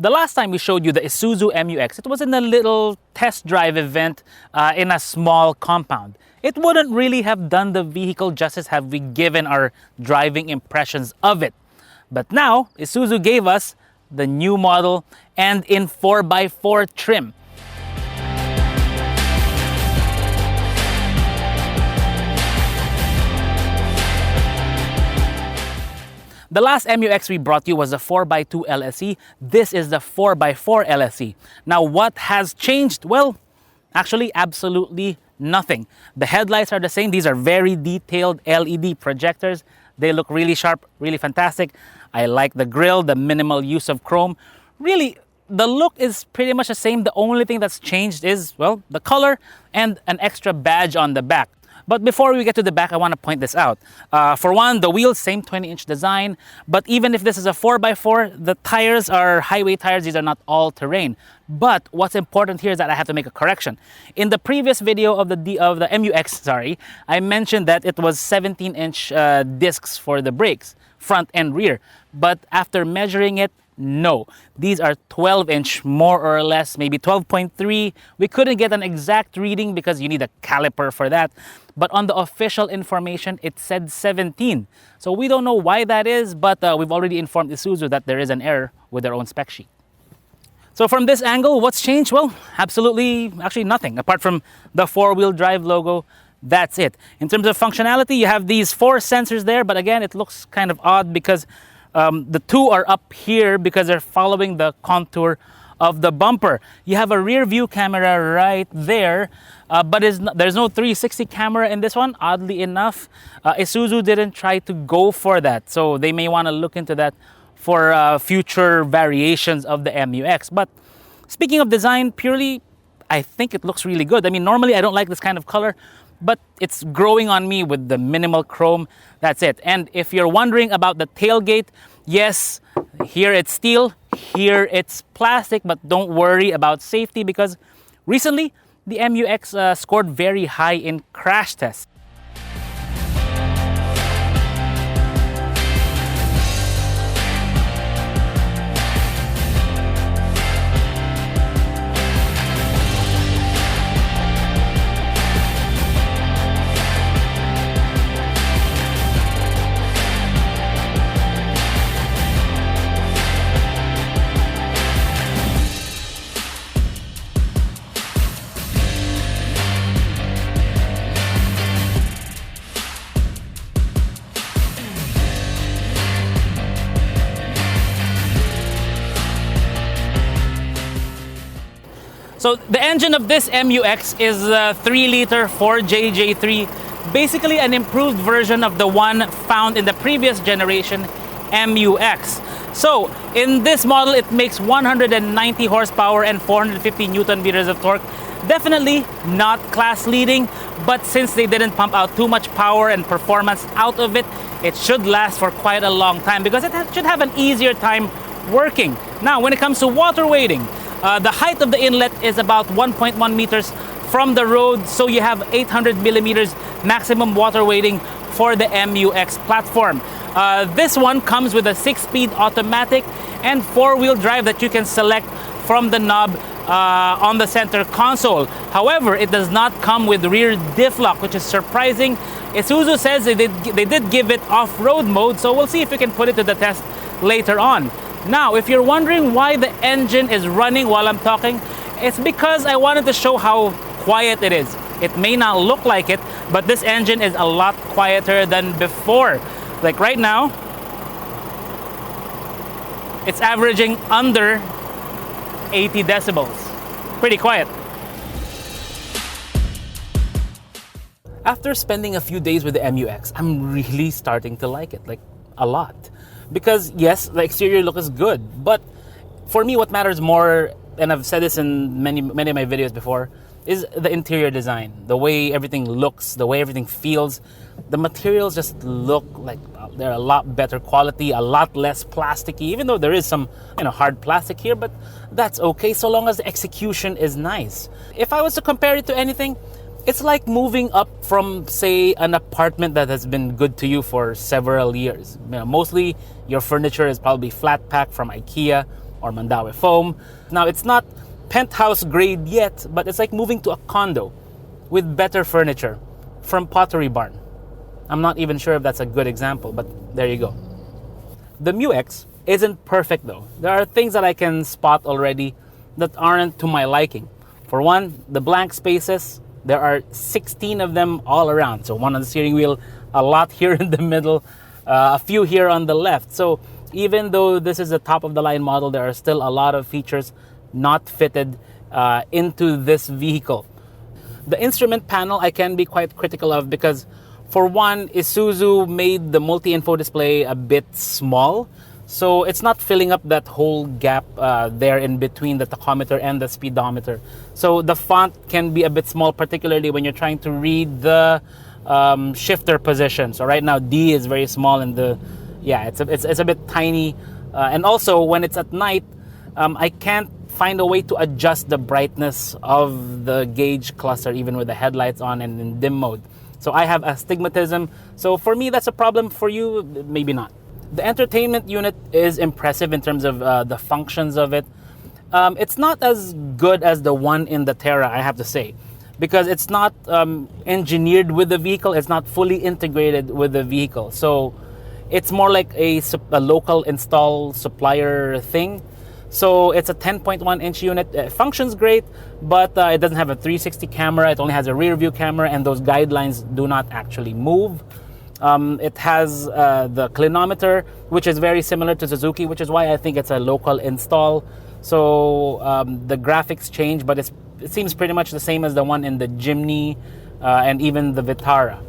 The last time we showed you the Isuzu myoo-X, it was in a little test drive event in a small compound. It wouldn't really have done the vehicle justice had we given our driving impressions of it. But now, Isuzu gave us the new model and in 4x4 trim. The last myoo-X we brought you was the 4x2 LSE. This is the 4x4 LSE. Now, what has changed? Well, actually, absolutely nothing. The headlights are the same. These are very detailed LED projectors. They look really sharp, really fantastic. I like the grille, the minimal use of chrome. Really, the look is pretty much the same. The only thing that's changed is, well, the color and an extra badge on the back. But before we get to the back, I want to point this out. For one, the wheels, same 20-inch design. But even if this is a 4x4, the tires are highway tires. These are not all-terrain. But what's important here is that I have to make a correction. In the previous video of the myoo-X, I mentioned that it was 17-inch discs for the brakes, front and rear. But after measuring it, no, these are 12-inch, more or less, maybe 12.3. We couldn't get an exact reading because you need a caliper for that. But on the official information, it said 17. So we don't know why that is, but we've already informed Isuzu that there is an error with their own spec sheet. So from this angle, what's changed? Well, absolutely, actually nothing. Apart from the four-wheel drive logo, that's it. In terms of functionality, you have these 4 sensors there, but again, it looks kind of odd because the 2 are up here because they're following the contour of the bumper. You have a rear view camera right there, but there's no 360 camera in this one, oddly enough. Isuzu didn't try to go for that, so they may want to look into that for future variations of the myoo-X. But speaking of design, purely, I think it looks really good. I mean, normally I don't like this kind of color, but it's growing on me with the minimal chrome. That's it. And if you're wondering about the tailgate, yes, here it's steel, here it's plastic, but don't worry about safety because recently the myoo-X scored very high in crash tests. So the engine of this myoo-X is a 3-liter 4JJ3, basically an improved version of the one found in the previous generation myoo-X. So in this model, it makes 190 horsepower and 450 Newton meters of torque. Definitely not class leading, but since they didn't pump out too much power and performance out of it, it should last for quite a long time because it should have an easier time working. Now, when it comes to water weighting, the height of the inlet is about 1.1 meters from the road, so you have 800 millimeters maximum water weighting for the myoo-X platform. This one comes with a 6-speed automatic and 4-wheel drive that you can select from the knob on the center console. However, it does not come with rear diff lock, which is surprising. Isuzu says they did give it off-road mode, so we'll see if we can put it to the test later on. Now, if you're wondering why the engine is running while I'm talking, it's because I wanted to show how quiet it is. It may not look like it, but this engine is a lot quieter than before. Like right now, it's averaging under 80 decibels. Pretty quiet. After spending a few days with the myoo-X, I'm really starting to like it, like a lot. Because yes, the exterior look is good, but for me what matters more, and I've said this in many of my videos before, is the interior design. The way everything looks, the way everything feels. The materials just look like they're a lot better quality, a lot less plasticky, even though there is some hard plastic here, but that's okay so long as the execution is nice. If I was to compare it to anything, it's like moving up from, say, an apartment that has been good to you for several years. Mostly your furniture is probably flat pack from IKEA. or Mandaue foam. Now, it's not penthouse grade yet, but it's like moving to a condo with better furniture from Pottery Barn. I'm not even sure if that's a good example, but there you go. The myoo-X isn't perfect though. There are things that I can spot already that aren't to my liking. For one, the blank spaces, there are 16 of them all around. So one on the steering wheel, a lot here in the middle, a few here on the left. So even though this is a top of the line model, there are still a lot of features not fitted into this vehicle. The instrument panel I can be quite critical of because for one, Isuzu made the multi-info display a bit small. So it's not filling up that whole gap there in between the tachometer and the speedometer. So the font can be a bit small, particularly when you're trying to read the shifter position. So right now D is very small and it's a bit tiny. And also when it's at night, I can't find a way to adjust the brightness of the gauge cluster even with the headlights on and in dim mode. So I have astigmatism. So for me, that's a problem. For you, maybe not. The entertainment unit is impressive in terms of the functions of it. It's not as good as the one in the Terra, I have to say, because it's not engineered with the vehicle. It's not fully integrated with the vehicle. So it's more like a local install supplier thing. So it's a 10.1 inch unit. It functions great, but it doesn't have a 360 camera. It only has a rear view camera, and those guidelines do not actually move. It has the clinometer, which is very similar to Suzuki, which is why I think it's a local install. So the graphics change, but it seems pretty much the same as the one in the Jimny and even the Vitara.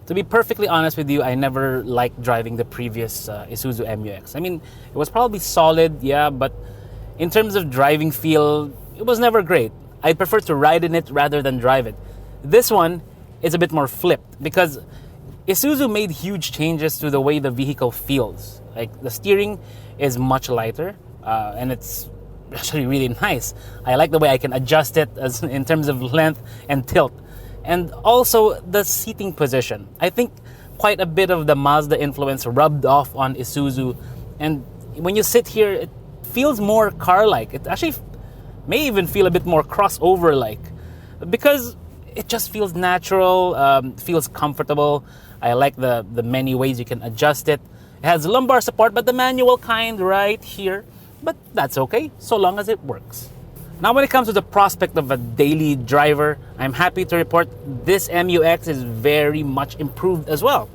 To be perfectly honest with you, I never liked driving the previous Isuzu myoo-X. I mean, it was probably solid, yeah, but in terms of driving feel, it was never great. I'd prefer to ride in it rather than drive it. This one is a bit more flipped because Isuzu made huge changes to the way the vehicle feels. Like the steering is much lighter and it's actually really nice. I like the way I can adjust it as in terms of length and tilt. And also the seating position. I think quite a bit of the Mazda influence rubbed off on Isuzu. And when you sit here, it feels more car-like. It actually may even feel a bit more crossover-like because it just feels natural, feels comfortable. I like the many ways you can adjust it. It has lumbar support, but the manual kind right here. But that's okay, so long as it works. Now, when it comes to the prospect of a daily driver, I'm happy to report this myoo-X is very much improved as well.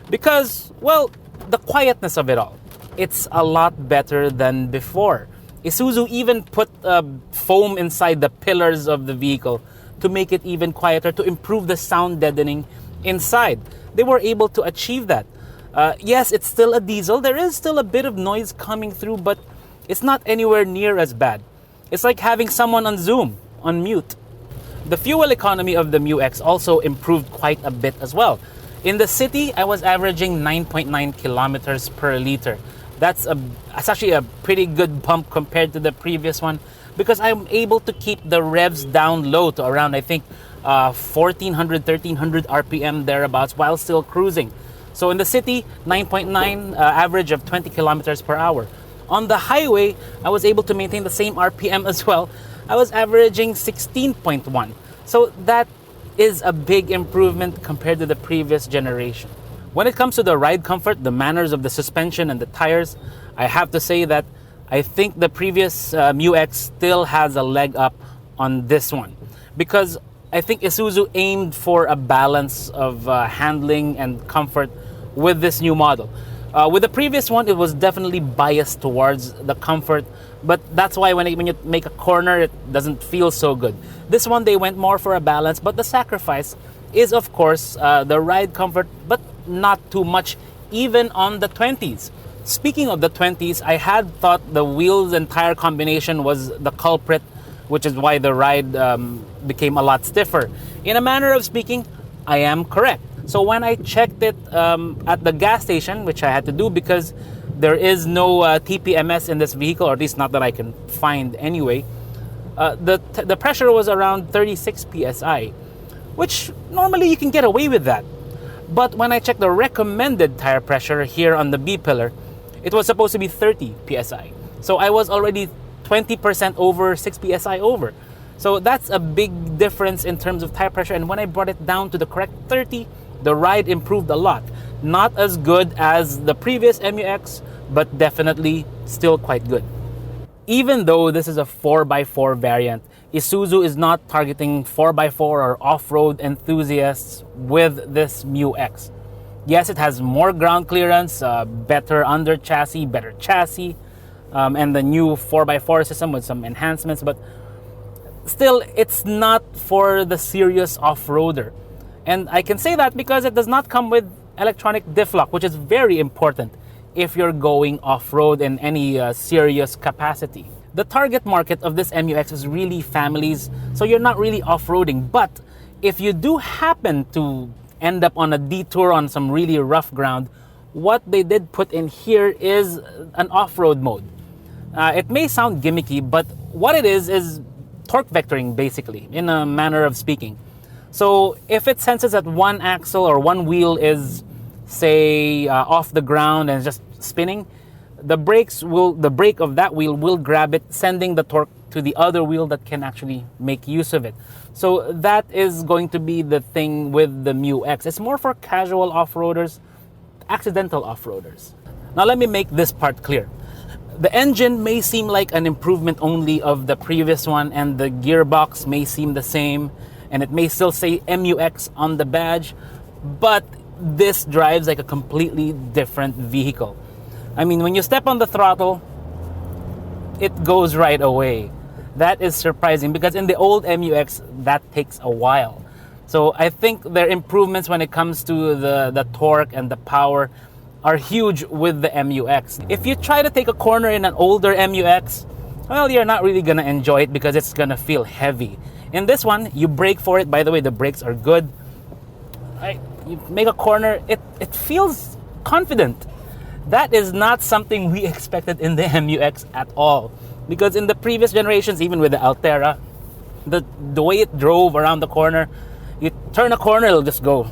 Because, well, the quietness of it all. It's a lot better than before. Isuzu even put foam inside the pillars of the vehicle to make it even quieter, to improve the sound deadening inside. They were able to achieve that. Yes, it's still a diesel. There is still a bit of noise coming through, but it's not anywhere near as bad. It's like having someone on Zoom, on mute. The fuel economy of the myoo-X also improved quite a bit as well. In the city, I was averaging 9.9 kilometers per liter. That's actually a pretty good bump compared to the previous one because I'm able to keep the revs down low to around, I think, 1400, 1300 RPM thereabouts while still cruising. So in the city, 9.9, average of 20 kilometers per hour. On the highway, I was able to maintain the same RPM as well. I was averaging 16.1. So that is a big improvement compared to the previous generation. When it comes to the ride comfort, the manners of the suspension and the tires, I have to say that I think the previous myoo-X still has a leg up on this one, because I think Isuzu aimed for a balance of handling and comfort with this new model. With the previous one, it was definitely biased towards the comfort, but that's why when you make a corner, it doesn't feel so good. This one, they went more for a balance, but the sacrifice is, of course, the ride comfort, but not too much, even on the 20s. Speaking of the 20s, I had thought the wheels and tire combination was the culprit, which is why the ride became a lot stiffer. In a manner of speaking, I am correct. So when I checked it at the gas station, which I had to do because there is no TPMS in this vehicle, or at least not that I can find anyway, the pressure was around 36 psi, which normally you can get away with that. But when I checked the recommended tire pressure here on the B pillar, it was supposed to be 30 psi. So I was already 20% over, 6 psi over. So that's a big difference in terms of tire pressure. And when I brought it down to the correct 30, the ride improved a lot. Not as good as the previous myoo-X, but definitely still quite good. Even though this is a 4x4 variant, Isuzu is not targeting 4x4 or off-road enthusiasts with this myoo-X. Yes, it has more ground clearance, better under chassis, better chassis, and the new 4x4 system with some enhancements, but still, it's not for the serious off-roader. And I can say that because it does not come with electronic diff lock, which is very important if you're going off-road in any serious capacity. The target market of this myoo-X is really families, so you're not really off-roading. But if you do happen to end up on a detour on some really rough ground, what they did put in here is an off-road mode. It may sound gimmicky, but what it is torque vectoring, basically, in a manner of speaking. So if it senses that one axle or one wheel is, say, off the ground and just spinning, the brake of that wheel will grab it, sending the torque to the other wheel that can actually make use of it. So that is going to be the thing with the myoo-X. It's more for casual off-roaders, accidental off-roaders. Now let me make this part clear. The engine may seem like an improvement only of the previous one, and the gearbox may seem the same, and it may still say myoo-X on the badge, but this drives like a completely different vehicle. I mean, when you step on the throttle, it goes right away. That is surprising because in the old myoo-X, that takes a while. So I think their improvements when it comes to the torque and the power are huge with the myoo-X. If you try to take a corner in an older myoo-X, well, you're not really gonna enjoy it because it's gonna feel heavy. In this one, you brake for it. By the way, the brakes are good. You make a corner, it feels confident. That is not something we expected in the myoo-X at all. Because in the previous generations, even with the Altera, the way it drove around the corner, you turn a corner, it'll just go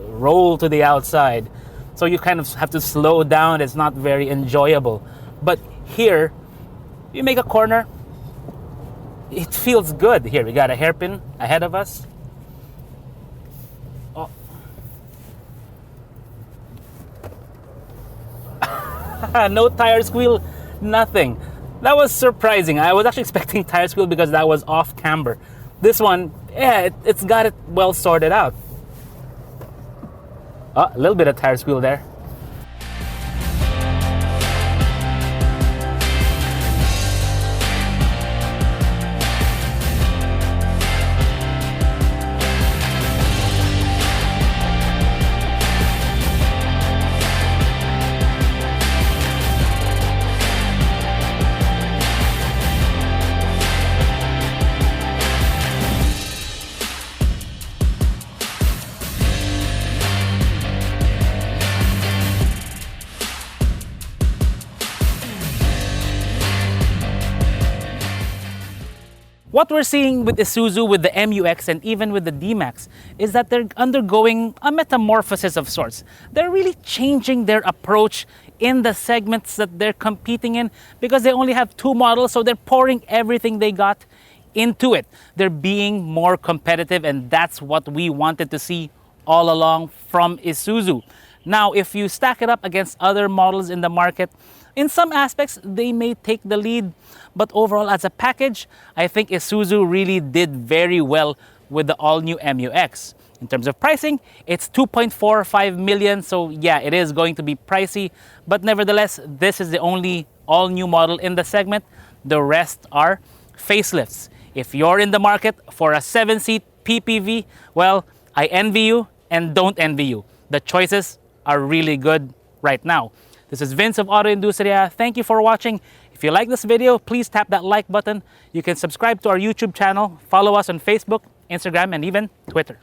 roll to the outside. So you kind of have to slow down. It's not very enjoyable. But here, you make a corner, it feels good. Here, we got a hairpin ahead of us. Oh. No tire squeal, nothing. That was surprising. I was actually expecting tire squeal because that was off camber. This one, yeah, it's got it well sorted out. Oh, a little bit of tire squeal there. What we're seeing with Isuzu, with the myoo-X, and even with the D-Max is that they're undergoing a metamorphosis of sorts. They're really changing their approach in the segments that they're competing in because they only have two models, so they're pouring everything they got into it. They're being more competitive, and that's what we wanted to see all along from Isuzu. Now, if you stack it up against other models in the market, in some aspects, they may take the lead. But overall, as a package, I think Isuzu really did very well with the all-new myoo-X. In terms of pricing, it's 2.45 million. So yeah, it is going to be pricey. But nevertheless, this is the only all-new model in the segment. The rest are facelifts. If you're in the market for a 7-seat PPV, well, I envy you and don't envy you. The choices are really good right now. This is Vince of AutoIndustriya. Thank you for watching. If you like this video, please tap that like button. You can subscribe to our YouTube channel, follow us on Facebook, Instagram, and even Twitter.